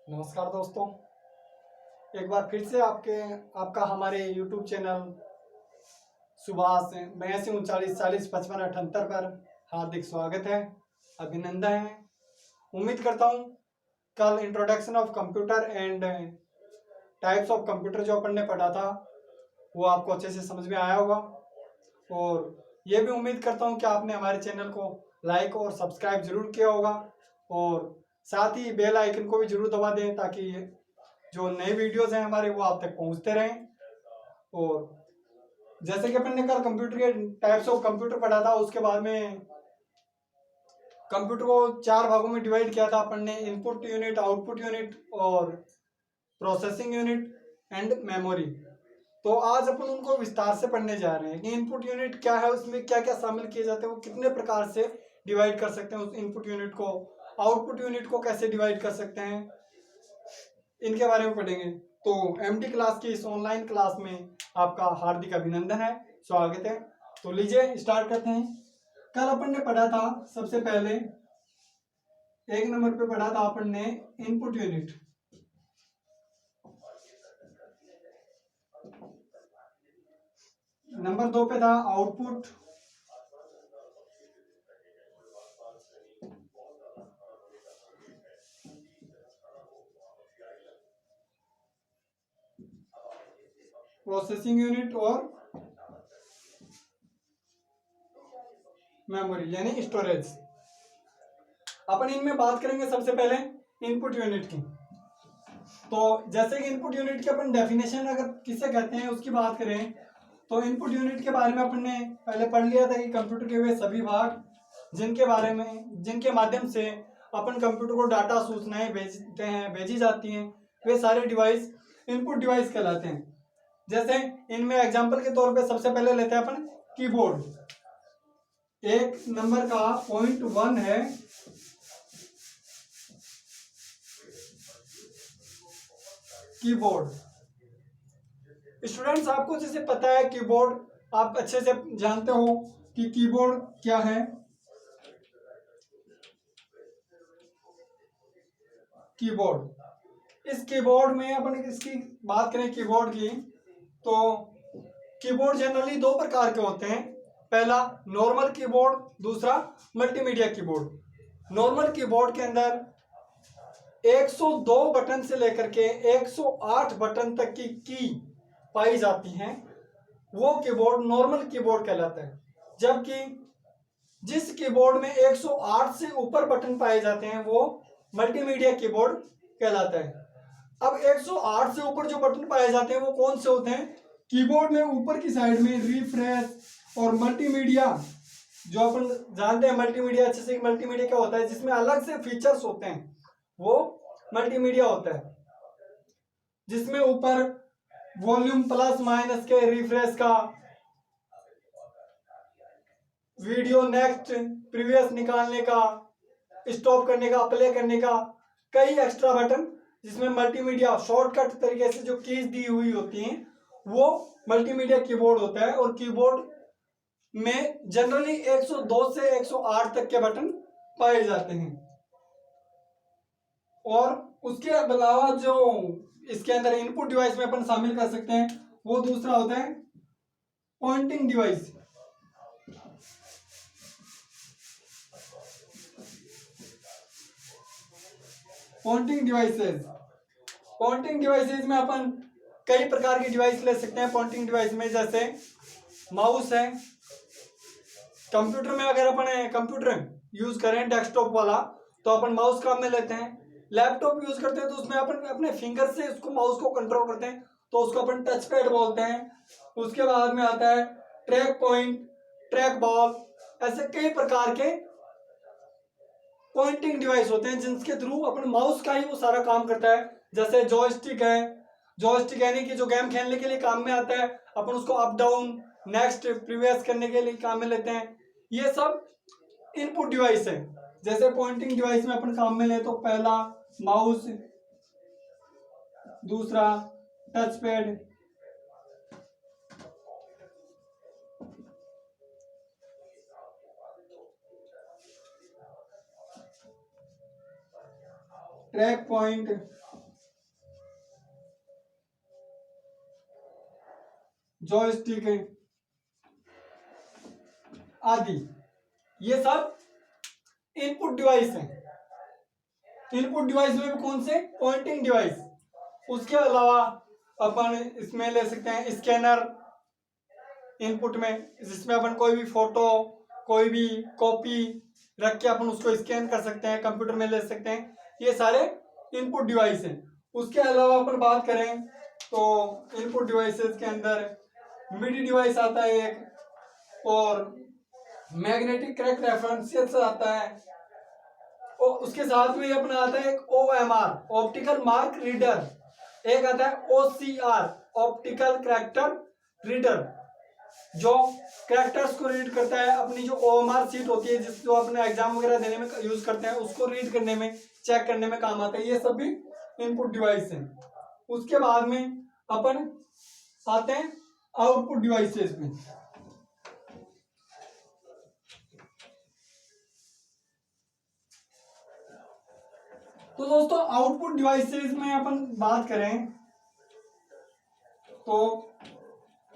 नमस्कार दोस्तों, एक बार फिर से आपका हमारे YouTube चैनल सुभाष 82 39 40 55 78 पर हार्दिक स्वागत है, अभिनंदन है। उम्मीद करता हूँ कल introduction of computer and types of computer जो अपन ने पढ़ा था वो आपको अच्छे से समझ में आया होगा, और ये भी उम्मीद करता हूँ कि आपने हमारे चैनल को लाइक और सब्सक्राइब जरूर किया होगा, और साथ ही बेल आइकन को भी जरूर दबा दें ताकि जो नए वीडियोस हैं हमारे वो आप तक पहुंचते रहें। और जैसे कि अपन ने कल कंप्यूटर के टाइप्स ऑफ कंप्यूटर पढ़ा था, उसके बाद में कंप्यूटर को 4 भागों में डिवाइड किया था अपन ने, इनपुट यूनिट, आउटपुट यूनिट और प्रोसेसिंग यूनिट एंड मेमोरी। तो आज अपन उनको विस्तार से पढ़ने जा रहे हैं कि इनपुट यूनिट क्या है, उसमें क्या क्या शामिल किए जाते हैं, वो कितने प्रकार से डिवाइड कर सकते हैं उस इनपुट यूनिट को, आउटपुट यूनिट को कैसे डिवाइड कर सकते हैं, इनके बारे में पढ़ेंगे। तो एमडी क्लास की इस ऑनलाइन क्लास में आपका हार्दिक अभिनंदन है, स्वागत है। तो लीजिए स्टार्ट करते हैं। कल अपन ने पढ़ा था, सबसे पहले 1 नंबर पे पढ़ा था अपन ने इनपुट यूनिट। नंबर 2 पे था आउटपुट, प्रोसेसिंग यूनिट और मेमोरी यानी स्टोरेज। अपन इनमें बात करेंगे सबसे पहले इनपुट यूनिट की। तो जैसे कि इनपुट यूनिट की अपन डेफिनेशन अगर किसे कहते हैं उसकी बात करें तो इनपुट यूनिट के बारे में अपन ने पहले पढ़ लिया था कि कंप्यूटर के वे सभी भाग जिनके माध्यम से अपन कंप्यूटर को डाटा सूचनाएं भेजते हैं, भेजी जाती हैं, वे सारे डिवाइस इनपुट डिवाइस कहलाते हैं। जैसे इनमें एग्जांपल के तौर पे सबसे पहले लेते हैं अपन कीबोर्ड। 1 नंबर का पॉइंट 1 है कीबोर्ड। स्टूडेंट्स, आपको जैसे पता है कीबोर्ड, आप अच्छे से जानते हो कि कीबोर्ड क्या है। कीबोर्ड, इस कीबोर्ड में अपन इसकी बात करें कीबोर्ड की, तो कीबोर्ड जनरली 2 प्रकार के होते हैं। पहला नॉर्मल कीबोर्ड, दूसरा मल्टीमीडिया कीबोर्ड। नॉर्मल कीबोर्ड के अंदर 102 बटन से लेकर के 108 बटन तक की पाई जाती हैं, वो कीबोर्ड नॉर्मल कीबोर्ड कहलाता है। जबकि जिस कीबोर्ड में 108 से ऊपर बटन पाए जाते हैं वो मल्टीमीडिया कीबोर्ड कहलाता है। अब 108 से ऊपर जो बटन पाए जाते हैं वो कौन से होते हैं? कीबोर्ड में ऊपर की साइड में रिफ्रेश और मल्टीमीडिया, जो अपन जानते हैं मल्टीमीडिया अच्छे से, मल्टीमीडिया क्या होता है जिसमें अलग से फीचर्स होते हैं, वो मल्टीमीडिया होता है। जिसमें ऊपर वॉल्यूम प्लस माइनस के, रिफ्रेश का, वीडियो नेक्स्ट प्रीवियस निकालने का, स्टॉप करने का, प्ले करने का, कई एक्स्ट्रा बटन जिसमें मल्टीमीडिया शॉर्टकट तरीके से जो कीज दी हुई होती हैं वो मल्टीमीडिया कीबोर्ड होता है। और कीबोर्ड में जनरली 102 से 108 तक के बटन पाए जाते हैं। और उसके अलावा जो इसके अंदर इनपुट डिवाइस में अपन शामिल कर सकते हैं वो दूसरा होता है पॉइंटिंग डिवाइस। पॉइंटिंग डिवाइसेस में अपन कई प्रकार की डिवाइस ले सकते हैं। पॉइंटिंग डिवाइस में जैसे माउस है। कंप्यूटर में अगर अपन कंप्यूटर यूज करें डेस्कटॉप वाला तो अपन माउस काम में लेते हैं। लैपटॉप यूज करते हैं तो उसमें अपन अपने फिंगर से उसको माउस को कंट्रोल करते हैं, तो उसको अपन टच पैड बोलते हैं। उसके बाद में आता है ट्रैक पॉइंट, ट्रैक बॉल, ऐसे कई प्रकार के पॉइंटिंग डिवाइस होते हैं जिनके थ्रू अपन माउस का ही वो सारा काम करता है। जैसे जॉयस्टिक है, जॉयस्टिक यानी कि जो गेम खेलने के लिए काम में आता है, अपन उसको अप डाउन नेक्स्ट प्रीवियस करने के लिए काम में लेते हैं। ये सब इनपुट डिवाइस है। जैसे पॉइंटिंग डिवाइस में अपन काम में ले तो पहला माउस, दूसरा touch pad, track point, joystick आदि, ये सब इनपुट डिवाइस हैं। इनपुट डिवाइस में भी कौन से? Pointing device. उसके अलावा अपन इसमें ले सकते हैं स्कैनर इनपुट में, जिसमें अपन कोई भी फोटो, कोई भी कॉपी रख के अपन उसको स्कैन कर सकते हैं, कंप्यूटर में ले सकते हैं। ये सारे इनपुट डिवाइस हैं। उसके अलावा अपन बात करें तो इनपुट डिवाइसेस के अंदर मिडी डिवाइस आता है एक, और मैग्नेटिक करेक्ट रेफरेंसेस आता है, और उसके साथ में अपना आता है एक OMR ऑप्टिकल मार्क रीडर, एक आता है OCR ऑप्टिकल कैरेक्टर रीडर, जो कैरेक्टर्स को रीड करता है। अपनी जो OMR सीट होती है जिसको अपने एग्जाम वगैरह देने में यूज करते हैं, उसको रीड करने में, चेक करने में काम आता है। ये सब भी इनपुट डिवाइस हैं। उसके बाद में अपन आते हैं आउटपुट डिवाइसेस में। तो दोस्तों आउटपुट डिवाइसेस में अपन बात करें तो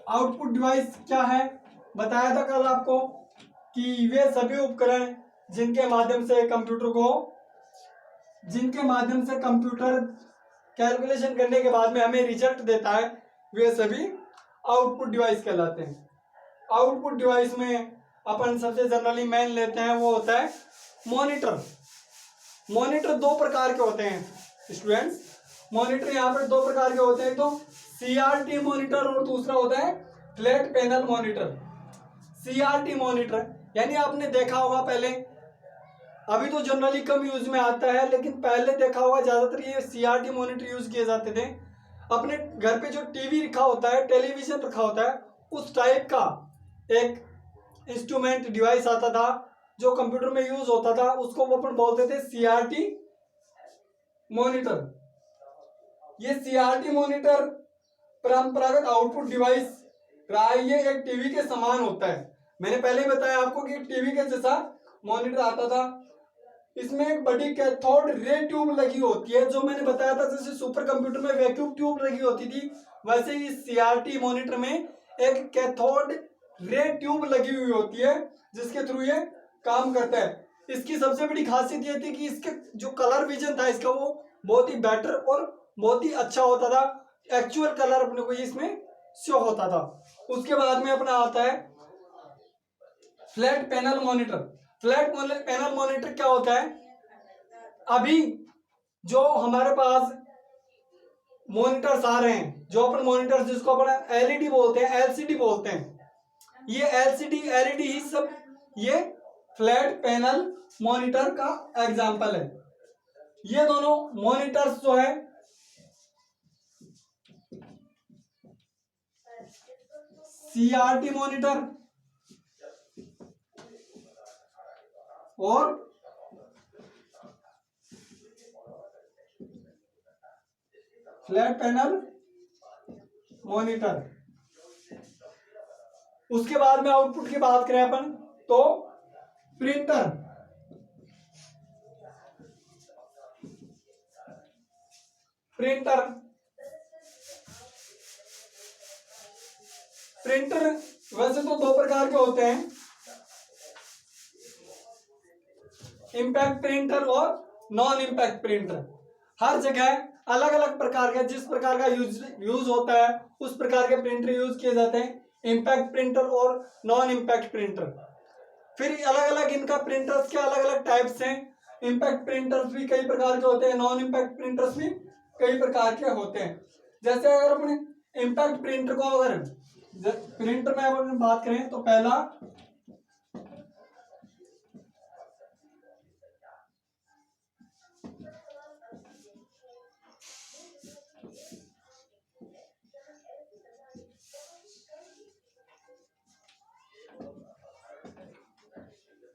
आउटपुट डिवाइस क्या है? बताया था कल आपको कि वे सभी उपकरण जिनके माध्यम से कंप्यूटर कैलकुलेशन करने के बाद में हमें रिजल्ट देता है, वे सभी आउटपुट डिवाइस कहलाते हैं। आउटपुट डिवाइस में अपन सबसे जनरली मेन लेते हैं वो होता है मॉनिटर। मॉनिटर दो प्रकार के होते हैं स्टूडेंट्स। मॉनिटर यहाँ पर दो प्रकार के होते हैं, तो CRT मॉनिटर और दूसरा होता है flat panel monitor. CRT monitor यानी आपने देखा होगा पहले, अभी तो जनरली कम यूज में आता है, लेकिन पहले देखा होगा ज्यादातर ये CRT मॉनिटर यूज किए जाते थे। अपने घर पे जो टीवी रखा होता है, टेलीविजन रखा होता है, उस टाइप का एक इंस्ट्रूमेंट डिवाइस आता था जो कंप्यूटर में यूज होता था, उसको वो अपन बोलते थे CRT मॉनिटर। ये CRT मॉनिटर परंपरागत आउटपुट डिवाइस रहा है। ये एक टीवी के समान होता है। मैंने पहले बताया आपको कि टीवी के जैसा मॉनिटर आता था। इसमें एक बड़ी कैथोड रे ट्यूब लगी होती है, जो मैंने बताया था जैसे सुपर कंप्यूटर में वैक्यूम ट्यूब लगी होती थी, वैसे ही CRT मॉनिटर में एक कैथोड रे ट्यूब लगी हुई होती है, जिसके थ्रू ये काम करता है। इसकी सबसे बड़ी खासियत ये थी कि इसके जो कलर विजन था इसका, वो बहुत ही बेटर और बहुत ही अच्छा होता था। एक्चुअल कलर अपने को इसमें शो होता था। उसके बाद में अपना आता है flat panel monitor. Flat panel monitor क्या होता है? अभी जो हमारे पास मॉनिटर्स आ रहे हैं, जो अपन मॉनिटर्स जिसको अपन LED बोलते हैं, LCD बोलते हैं, ये LCD LED ही सब ये फ्लैट पैनल मॉनिटर का एग्जाम्पल है। ये दोनों मॉनिटर्स जो है CRT मॉनिटर और फ्लैट पैनल मॉनिटर। उसके बाद में आउटपुट की बात करें अपन तो प्रिंटर। प्रिंटर वैसे तो दो प्रकार के होते हैं, इंपैक्ट प्रिंटर और नॉन इंपैक्ट प्रिंटर। हर जगह अलग अलग प्रकार का, जिस प्रकार का यूज होता है उस प्रकार के प्रिंटर यूज किए जाते हैं, इंपैक्ट प्रिंटर और नॉन इंपैक्ट प्रिंटर। फिर अलग अलग इनका प्रिंटर्स के अलग अलग टाइप्स हैं। इंपैक्ट प्रिंटर्स भी कई प्रकार के होते हैं, नॉन इंपैक्ट प्रिंटर्स भी कई प्रकार के होते हैं। जैसे अगर अपने इंपैक्ट प्रिंटर को अगर प्रिंटर में अगर बात करें तो पहला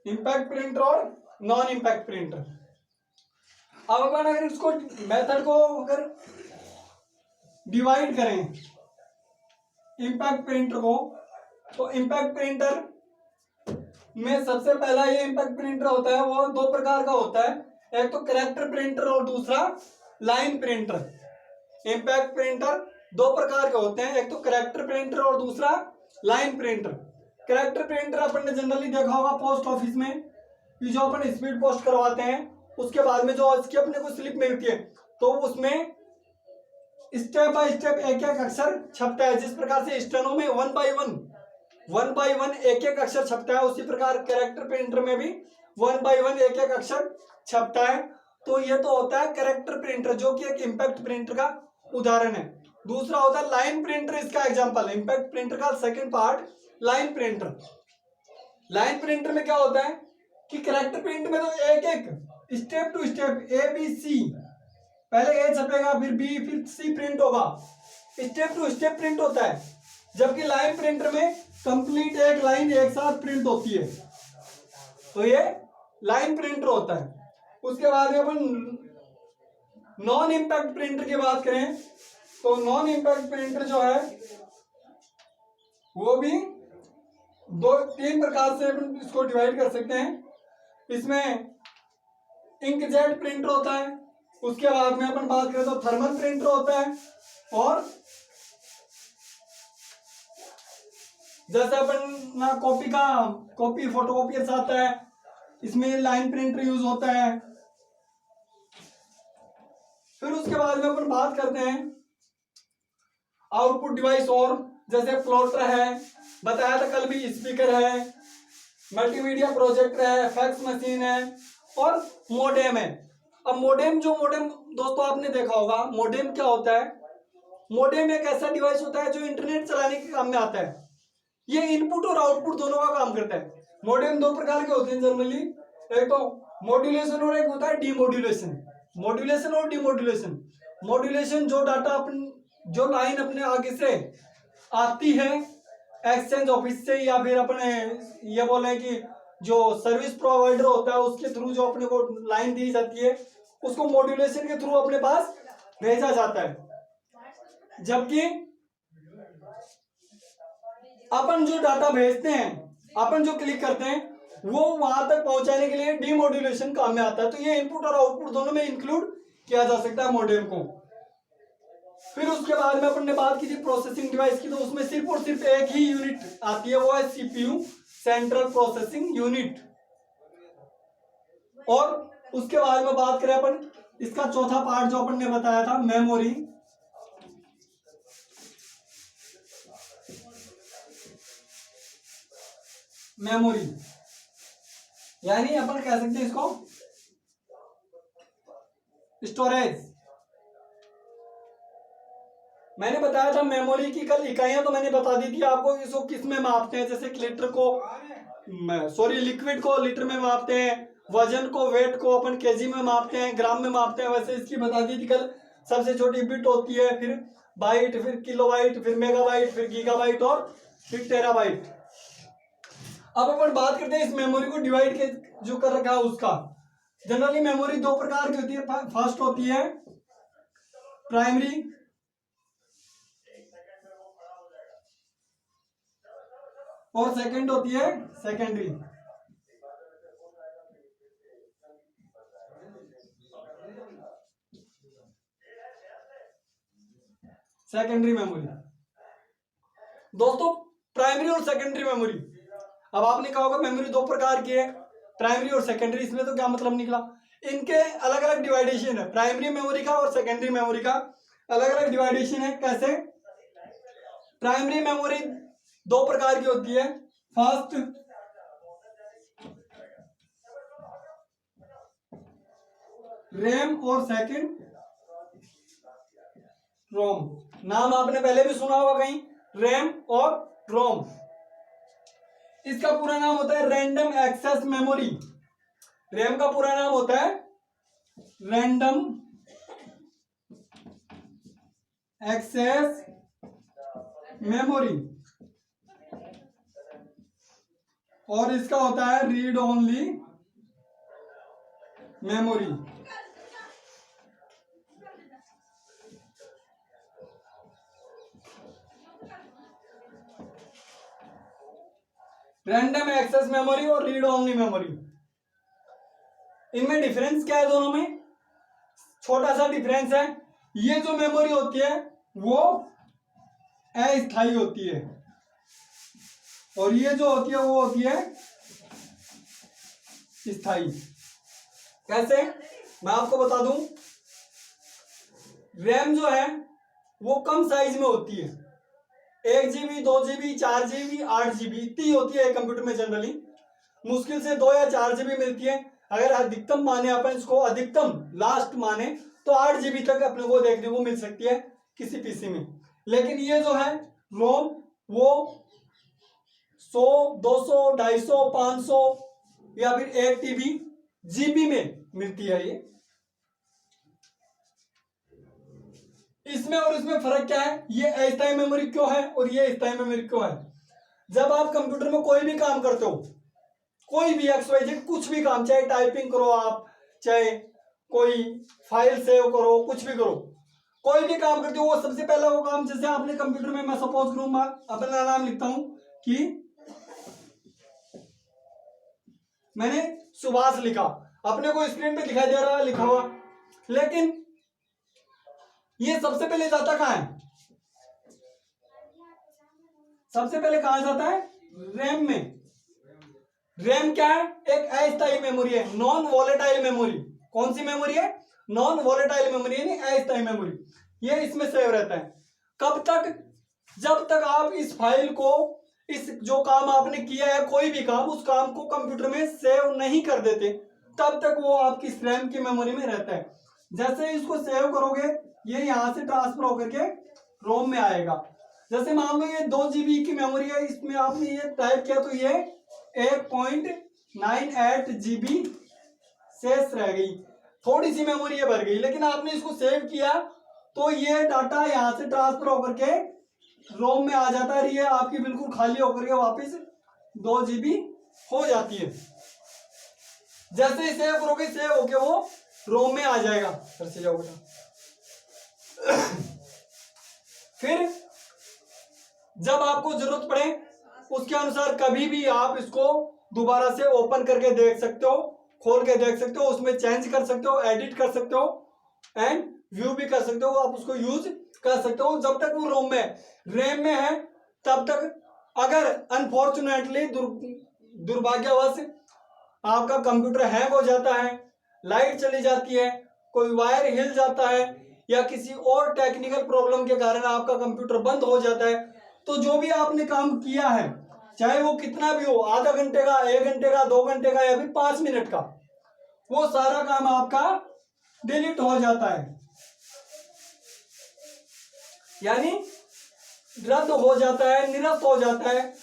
इंपैक्ट प्रिंटर और नॉन इंपैक्ट प्रिंटर। अब अपन अगर इसको मेथड को अगर डिवाइड करें इंपैक्ट प्रिंटर को, तो इंपैक्ट प्रिंटर में सबसे पहला ये इंपैक्ट प्रिंटर होता है, वो दो प्रकार का होता है, एक तो कैरेक्टर प्रिंटर और दूसरा लाइन प्रिंटर। इंपैक्ट प्रिंटर दो प्रकार के होते हैं, एक तो कैरेक्टर प्रिंटर और दूसरा लाइन प्रिंटर। कैरेक्टर प्रिंटर अपन ने जनरली देखा होगा पोस्ट ऑफिस में, कि जो अपन स्पीड पोस्ट करवाते हैं उसके बाद में जो इसकी अपने को स्लिप मिलती है तो उसमें स्टेप बाय स्टेप एक एक अक्षर छपता है। जिस प्रकार से स्टेनो में वन बाय वन एक एक अक्षर छपता है, उसी प्रकार कैरेक्टर प्रिंटर में भी वन बाय वन एक एक अक्षर छपता है। तो ये तो होता है कैरेक्टर प्रिंटर, जो कि एक इम्पैक्ट प्रिंटर का उदाहरण है। दूसरा होता है लाइन प्रिंटर, इसका एग्जांपल। इम्पैक्ट प्रिंटर का second part line printer. Line printer में क्या होता है कि कैरेक्टर प्रिंट में तो एक एक step to step A B C, पहले ए छपेगा फिर बी फिर सी प्रिंट होगा, स्टेप टू स्टेप प्रिंट होता है। जबकि लाइन प्रिंटर में कंप्लीट एक लाइन एक साथ प्रिंट होती है, तो ये लाइन प्रिंटर होता है। उसके बाद में अपन नॉन इम्पैक्ट प्रिंटर की बात करें तो नॉन इम्पैक्ट प्रिंटर जो है वो भी तीन प्रकार से अपन इसको डिवाइड कर सकते हैं। इसमें इंकजेट प्रिंटर होता है, उसके बाद में अपन बात करें तो थर्मल प्रिंटर होता है, और जैसे अपन ना कॉपी फोटोकॉपियर आता है, इसमें लाइन प्रिंटर यूज होता है। फिर उसके बाद में अपन बात करते हैं आउटपुट डिवाइस, और जैसे प्लॉटर है, बताया था कल भी, स्पीकर है, मल्टीमीडिया प्रोजेक्टर है, फैक्स मशीन है, और मोडेम है। अब मोडेम दोस्तों आपने देखा होगा, मोडेम क्या होता है? मोडेम एक ऐसा डिवाइस होता है जो इंटरनेट चलाने के काम में आता है। ये इनपुट और आउटपुट दोनों का काम करता है। मोडेम दो प्रकार के होते हैं जनरली, एक तो मॉड्यूलेशन और एक होता है डीमॉड्यूलेशन। मॉड्यूलेशन और डीमॉड्यूलेशन। मॉड्यूलेशन जो डाटा जो लाइन अपने आगे से आती है एक्सचेंज ऑफिस से, या फिर अपने ये बोले कि जो सर्विस प्रोवाइडर होता है उसके थ्रू जो अपने को लाइन दी जाती है, उसको मॉड्यूलेशन के थ्रू अपने पास भेजा जाता है। जबकि अपन जो डाटा भेजते हैं, अपन जो क्लिक करते हैं, वो वहां तक पहुंचाने के लिए डीमॉड्यूलेशन काम में आता है। तो ये इनपुट और आउटपुट दोनों में इंक्लूड किया जा सकता है मॉडेम को। फिर उसके बाद में अपन ने बात की थी प्रोसेसिंग डिवाइस की, तो उसमें सिर्फ और सिर्फ एक ही यूनिट आती है, वो है सीपीयू, सेंट्रल प्रोसेसिंग यूनिट। और उसके बाद में बात करें अपन इसका चौथा पार्ट जो अपन ने बताया था, मेमोरी। मेमोरी यानी अपन कह सकते हैं इसको स्टोरेज। मैंने बताया था मेमोरी की कल इकाइयां तो मैंने बता दी थी आपको, इसको किस में मापते हैं। जैसे लिक्विड को लीटर में मापते हैं, वजन को वेट को अपन केजी में मापते हैं, ग्राम में मापते हैं। वैसे इसकी बता दी थी कल। सबसे छोटी बिट होती है, फिर बाइट, फिर किलोबाइट, फिर मेगाबाइट, फिर गीगाबाइट और फिर टेराबाइट। अब अपन बात करते हैं इस मेमोरी को डिवाइड के जो कर रखा है उसका। जनरली मेमोरी दो प्रकार की होती है। फर्स्ट होती है प्राइमरी, और सेकंड होती है सेकेंडरी। सेकेंडरी मेमोरी दोस्तों, प्राइमरी और सेकेंडरी मेमोरी। अब आपने कहा होगा मेमोरी दो प्रकार की है, प्राइमरी और सेकेंडरी। इसमें तो क्या मतलब निकला? इनके अलग अलग डिवाइडेशन है, प्राइमरी मेमोरी का और सेकेंडरी मेमोरी का अलग अलग डिवाइडेशन है। कैसे? प्राइमरी मेमोरी दो प्रकार की होती है। फर्स्ट रैम और सेकंड रोम। नाम आपने पहले भी सुना होगा कहीं, रैम और रोम। इसका पूरा नाम होता है रैंडम एक्सेस मेमोरी। रैम का पूरा नाम होता है रैंडम एक्सेस मेमोरी, और इसका होता है read only memory. Random access memory और रीड ओनली मेमोरी, इनमें डिफरेंस क्या है? दोनों में छोटा सा डिफरेंस है। ये जो मेमोरी होती है वो अस्थाई होती है, और ये जो होती है वो होती है स्थाई। कैसे, मैं आपको बता दूं, रैम जो है वो कम साइज में होती है, 1 GB 2 GB 4 GB 8 GB इतनी होती है कंप्यूटर में जनरली, मुश्किल से 2 या 4 GB मिलती है। अगर अधिकतम माने अपन इसको, अधिकतम लास्ट माने तो 8 GB तक अपने को देखने को मिल सकती है किसी पीसी में। लेकिन ये जो है रोम वो 100 200 250 500 या फिर 1 TB GB में मिलती है। ये इसमें और इसमें फर्क क्या है, ये अस्थायी मेमोरी क्यों है और ये स्थायी मेमोरी क्यों है। जब आप कंप्यूटर में कोई भी काम करते हो, कोई भी XYZ कुछ भी काम, चाहे टाइपिंग करो आप, चाहे कोई फाइल सेव करो, कुछ भी करो, कोई भी काम करते हो, वो सबसे पहला वो काम, जैसे आपने कंप्यूटर में, मैं सपोज करूं अपना नाम लिखता हूं कि मैंने सुभाष लिखा, अपने को स्क्रीन पे दिखाई दे रहा है लिखा हुआ, लेकिन ये सबसे पहले जाता कहां है, सबसे पहले कहां जाता है, रैम में। रैम क्या है, एक अस्थायी मेमोरी है, नॉन वॉलेटाइल मेमोरी। कौन सी मेमोरी है, नॉन वॉलेटाइल मेमोरी यानी अस्थायी मेमोरी। ये इसमें सेव रहता है कब तक, जब तक आप इस फाइल को, इस जो काम आपने किया है कोई भी काम, उस काम को कंप्यूटर में सेव नहीं कर देते, तब तक वो आपकी रैम की मेमोरी में रहता है। जैसे इसको सेव करोगे, ये यहां से ट्रांसफर होकर के रोम में आएगा। जैसे मान लो ये 2 GB की मेमोरी है, इसमें आपने ये टाइप किया तो ये 1.98 GB शेष रह गई, थोड़ी सी मेमोरी ये भर गई, लेकिन आपने इसको सेव किया तो ये डाटा यहां से ट्रांसफर होकर के रोम में आ जाता है, ये आपकी बिल्कुल खाली होकर के वापस 2 GB हो जाती है। जैसे ही सेव करोगे, सेव होके वो रोम में आ जाएगा। फिर से जाओ बेटा। फिर जब आपको जरूरत पड़े उसके अनुसार कभी भी आप इसको दोबारा से ओपन करके देख सकते हो, खोल के देख सकते हो, उसमें चेंज कर सकते हो, एडिट कर सकते हो एंड व्यू भी कर सकते हो, आप उसको यूज कर सकते हो जब तक वो रोम में, रैम में है तब तक। अगर अनफॉर्चुनेटली दुर्भाग्यवश आपका कंप्यूटर हैंग हो जाता है, लाइट चली जाती है, कोई वायर हिल जाता है, या किसी और टेक्निकल प्रॉब्लम के कारण आपका कंप्यूटर बंद हो जाता है, तो जो भी आपने काम किया है, चाहे वो कितना भी हो, आधा घंटे का, 1 घंटे का, 2 घंटे का, या फिर 5 मिनट का, वो सारा काम आपका डिलीट हो जाता है, यानी रद्द हो जाता है, निरस्त हो जाता है।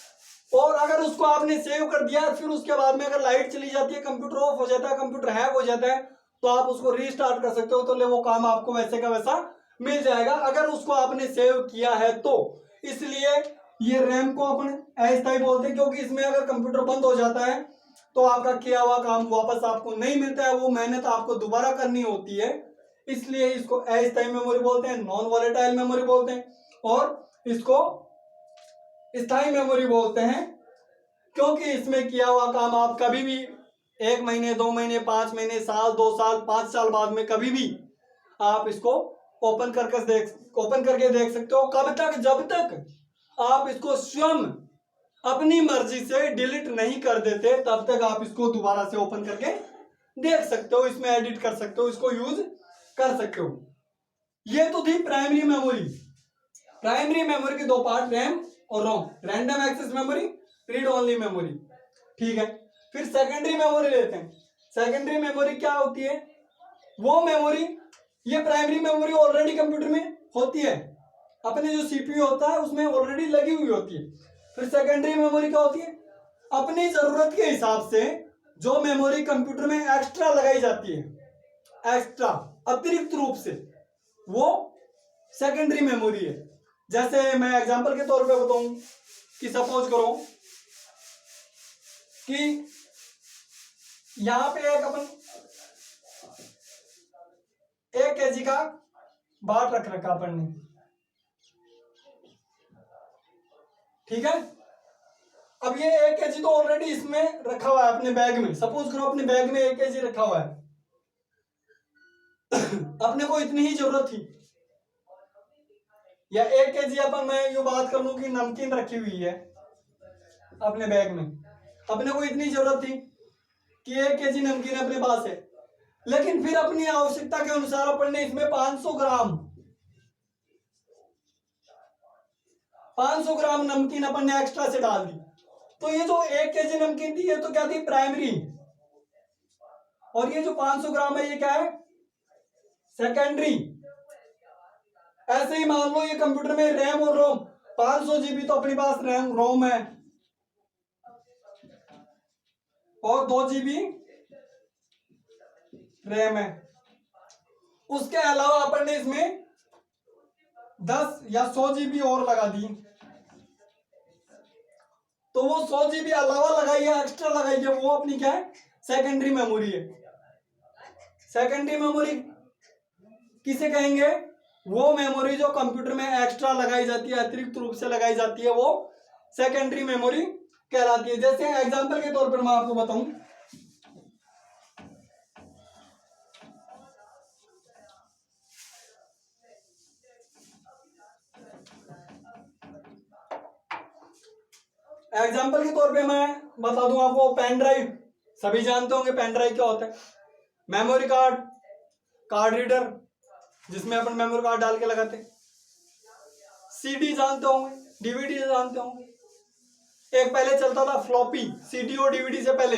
और अगर उसको आपने सेव कर दिया, फिर उसके बाद में अगर लाइट चली जाती है, कंप्यूटर ऑफ हो जाता है, कंप्यूटर हैंग हो जाता है, तो आप उसको रीस्टार्ट कर सकते हो, तो वो काम आपको वैसे का वैसा मिल जाएगा, अगर उसको आपने सेव किया है तो। इसलिए ये रैम को अपन अस्थायी बोलते हैं, क्योंकि इसमें अगर कंप्यूटर बंद हो जाता है तो आपका किया हुआ काम वापस आपको नहीं मिलता है, वो मेहनत आपको दोबारा करनी होती है। इसलिए इसको अस्थायी मेमोरी बोलते हैं, नॉन वॉलेटाइल मेमोरी बोलते हैं, और इसको स्थायी मेमोरी बोलते हैं, क्योंकि इसमें किया हुआ काम आप कभी भी 1 महीने 2 महीने 5 महीने, साल 2 साल 5 साल बाद में कभी भी आप इसको ओपन करके देख सकते हो। कब तक, जब तक आप इसको स्वयं अपनी मर्जी से डिलीट नहीं कर देते, तब तक आप इसको दोबारा से ओपन करके देख सकते हो, इसमें एडिट कर सकते हो, इसको यूज कर सकते हो। ये तो थी प्राइमरी मेमोरी। प्राइमरी मेमोरी के 2 पार्ट, रैम और ROM, random access memory, read only memory, ठीक है। फिर सेकेंडरी मेमोरी लेते हैं। सेकेंडरी मेमोरी क्या होती है, वो मेमोरी, ये प्राइमरी मेमोरी ऑलरेडी कंप्यूटर में होती है, अपने जो सीपीयू होता है उसमें ऑलरेडी लगी हुई होती है। फिर सेकेंडरी मेमोरी क्या होती है, अपनी जरूरत के हिसाब से जो मेमोरी कंप्यूटर में एक्स्ट्रा लगाई जाती है, एक्स्ट्रा अतिरिक्त रूप से, वो सेकेंडरी मेमोरी है। जैसे मैं एग्जांपल के तौर पे बताऊं कि सपोज करो कि यहां पे एक अपन 1 kg का बाट रख रखा अपन ने, ठीक है। अब ये 1 kg तो ऑलरेडी इसमें रखा हुआ है अपने बैग में, सपोज करो अपने बैग में 1 kg रखा हुआ है। अपने को इतनी ही जरूरत थी, या 1 kg अपन मैं यूं बात कर लूं कि नमकीन रखी हुई है अपने बैग में, अपने को इतनी जरूरत थी कि 1 kg नमकीन अपने पास है, लेकिन फिर अपनी आवश्यकता के अनुसार अपन ने इसमें 500 ग्राम नमकीन अपन ने एक्स्ट्रा से डाल दी। तो ये जो 1 kg नमकीन थी ये तो क्या थी, प्राइमरी, और ये जो 500 ग्राम है ये क्या है, सेकेंडरी। ऐसे ही मान लो ये कंप्यूटर में रैम और रोम, 500 GB तो अपने पास रैम रोम है और 2 GB रैम है। उसके अलावा अपन ने इसमें 10 या 100 GB और लगा दी, तो वो 100 GB अलावा लगाई है, एक्स्ट्रा लगाई है, वो अपनी क्या है, सेकेंडरी मेमोरी है। सेकेंडरी मेमोरी किसे कहेंगे, वो मेमोरी जो कंप्यूटर में एक्स्ट्रा लगाई जाती है, अतिरिक्त रूप से लगाई जाती है, वो सेकेंडरी मेमोरी कहलाती है। जैसे एग्जांपल के तौर पर मैं आपको बताऊं, एग्जाम्पल के तौर पे मैं बता दूं आपको, पेन ड्राइव, सभी जानते होंगे पेन ड्राइव क्या होता है, मेमोरी कार्ड, कार्ड रीडर जिसमें अपन मेमोरी कार्ड डाल के लगाते हैं, सीडी जानते होंगे, डीवीडी जानते होंगे, एक पहले चलता था फ्लॉपी, सीडी और डीवीडी से पहले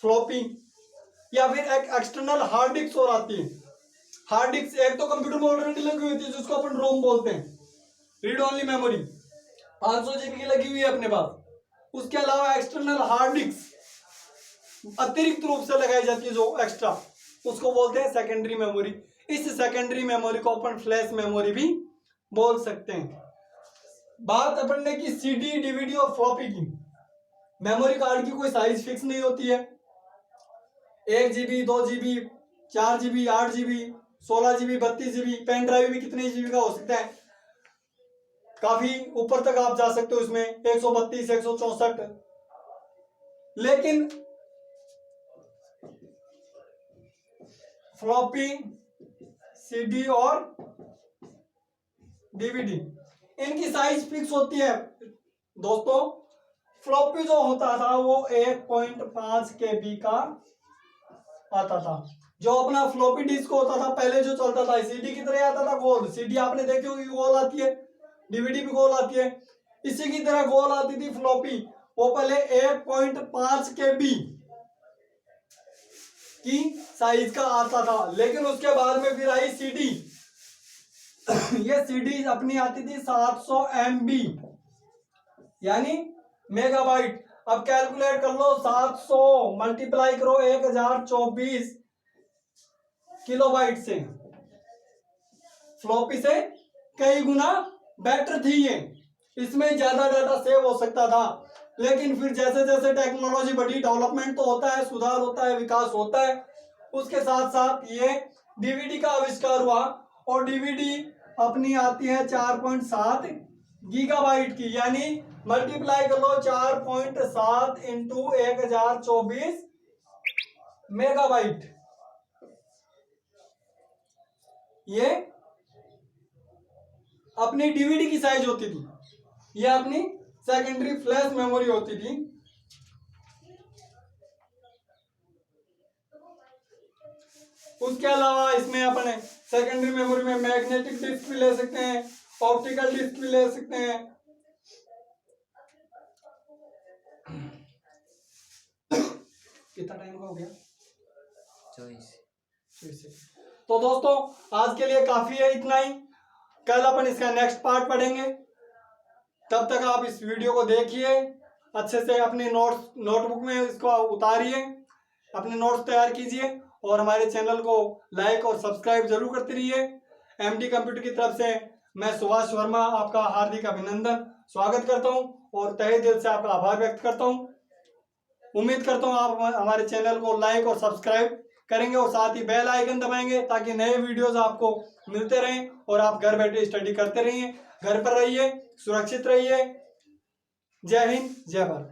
फ्लॉपी, या फिर एक एक्सटर्नल हार्ड डिस्क और आती है। हार्ड डिस्क एक तो कंप्यूटर में ऑलरेडी लगी हुई थी जिसको अपन रोम बोलते हैं, रीड ओनली मेमोरी 500 GB की लगी हुई है अपने पास। उसके अलावा एक्सटर्नल हार्ड डिस्क अतिरिक्त रूप से लगाई जाती है जो एक्स्ट्रा, उसको बोलते हैं सेकेंडरी मेमोरी। इस सेकेंडरी मेमोरी को अपन फ्लैश मेमोरी भी बोल सकते हैं। बात अपन ने की सीडी, डीवीडी और फ्लॉपी की। मेमोरी कार्ड की कोई साइज फिक्स नहीं होती है, 1 GB, 2 GB, 4 GB, 8 GB, 16 GB, 32 GB, pen drive भी कितने GB का हो सकता है, काफी ऊपर तक आप जा सकते हो इसमें, 132, 164। लेकिन फ्लॉपी, सीडी और डीवीडी इनकी साइज फिक्स होती है दोस्तों। फ्लॉपी जो होता था वो 1.5 KB का आता था, जो अपना फ्लॉपी डिस्क होता था पहले जो चलता था, सीडी की तरह आता था गोल, सीडी आपने देखी होगी गोल आती है, डीवीडी भी गोल आती है, इसी की तरह गोल आती थी फ्लॉपी। वो पहले 1.5 KB की साइज का आता था, लेकिन उसके बाद में फिर आई सीडी। ये सीडी अपनी आती थी 700 MB यानी मेगाबाइट। अब कैलकुलेट कर लो, 700 मल्टीप्लाई करो 1024 किलोबाइट से, फ्लॉपी से कई गुना बेटर थी ये, इसमें ज्यादा डाटा सेव हो सकता था। लेकिन फिर जैसे जैसे टेक्नोलॉजी बढ़ी, डेवलपमेंट तो होता है, सुधार होता है, विकास होता है, उसके साथ साथ ये डीवीडी का आविष्कार हुआ, और डीवीडी अपनी आती है 4.7 गीगाबाइट की, यानी मल्टीप्लाई कर लो 4.7 इंटू 1024 मेगाबाइट। ये अपनी डीवीडी की साइज होती थी, ये अपनी सेकेंडरी फ्लैश मेमोरी होती थी। उसके अलावा इसमें अपन सेकेंडरी मेमोरी में मैग्नेटिक डिस्क भी ले सकते हैं, ऑप्टिकल डिस्क भी ले सकते हैं। कितना टाइम का हो गया? 24। तो दोस्तों आज के लिए काफी है, इतना ही। कल अपन इसका नेक्स्ट पार्ट पढ़ेंगे, तब तक आप इस वीडियो को देखिए अच्छे से, अपने नोटबुक में इसको उतारिए, अपने नोट्स तैयार कीजिए, और हमारे चैनल को लाइक और सब्सक्राइब जरूर करते रहिए। एमडी कंप्यूटर की तरफ से मैं सुभाष वर्मा आपका हार्दिक अभिनंदन स्वागत करता हूं और तहे दिल से आपका आभार व्यक्त करता हूं। उम्मीद करता हूं आप हमारे चैनल को लाइक और सब्सक्राइब करेंगे और साथ ही बेल आइकन दबाएंगे, ताकि नए वीडियोस आपको मिलते रहें और आप घर बैठे स्टडी करते रहिए। घर पर रहिए, सुरक्षित रहिए। जय हिंद, जय भारत।